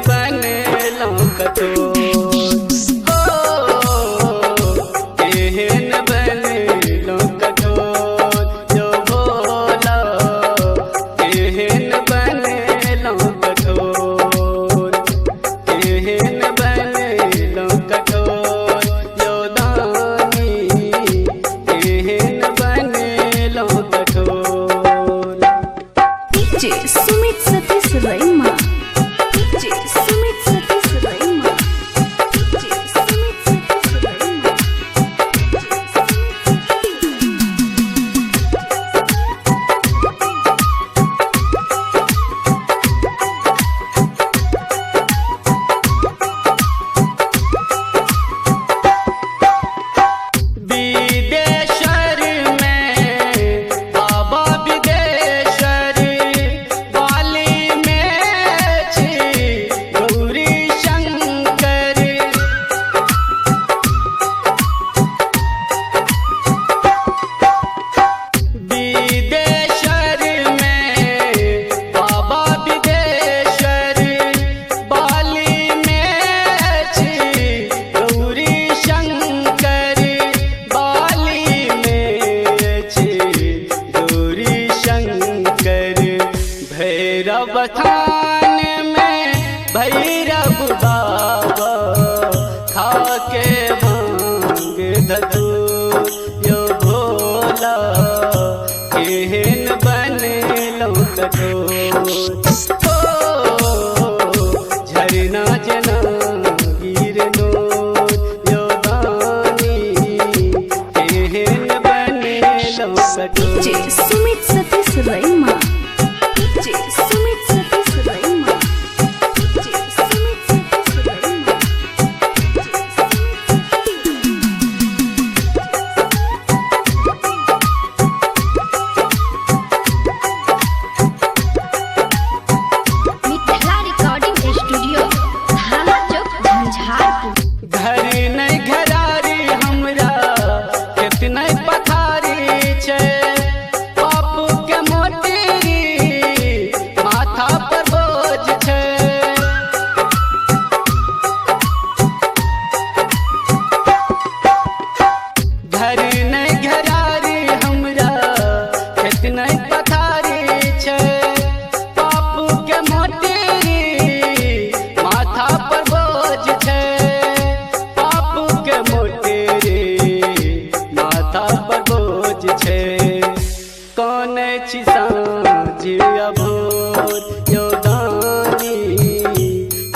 बनलो कठोर केहन बनलो कठोर जो भोला केहन बनलो कठोर केहन बनलो कठोर जो दानी केहन बनलो कठोर। DJ Sumit Satish रैमा DJ Sumit Satish रैमा DJ Sumit Satish रैमा। विदेशर में बाबा विदेशर वाली में छी गौरी शंकर विदेशर में बाबा विदेशर वाली में छी गौरी शंकर बाली में छी गौरी शंकर भैरव थान में भैरव बाबा खाके भांग धतूर यो भोला केहन बनलो कठोर झरना जना गिरनो यो दानी केहन बनलो कठोर। DJ Sumit Satish रैमा DJ Sumit Satish रैमा DJ Sumit Satish रैमा। Mithila recording studio थाना चौक झंझारपुर। घर नहीं घरारी हमरा कितना पथारी छे बापू के मोटेरी माथा पर बोझ छे घर नहीं घरारी हमरा कितना पथारी छे बापू के मोटेरी माथा पर बोझ छे बापू के मोटेरी माथा पर बोझ छे कौन छी साँझ अभोर यो दानी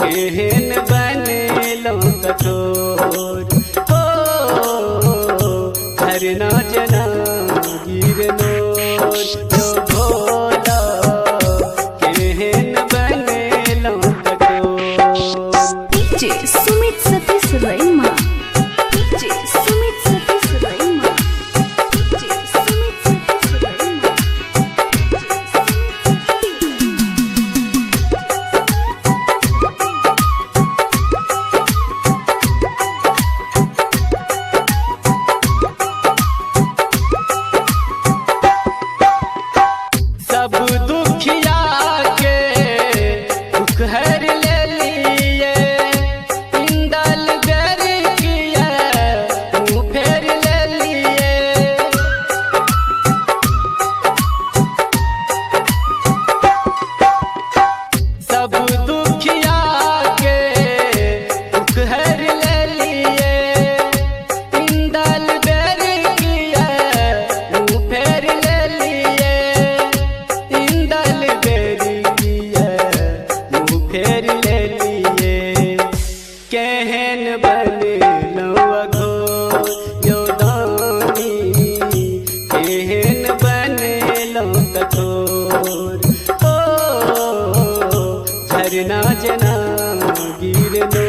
केहन बनलो कठोर झरना जना गिरनो जो भोला केहन बनलो कठोर। DJ Sumit Satish रैमा DJ Sumit Satish रैमा DJ Sumit Satish रैमा। सब दुखिया के दुख हर ले लिए इंदल गर किए मुँह फेर ले लिए सब दुखिया के दुख हर ले लिए इंदल गर किए मुँह फेर ले लिए इंदल बेरी किए मुँह फेर ले लिए केहन बनलो अघोर यो दानी केहन बनलो कठोर झरना जना गिरनो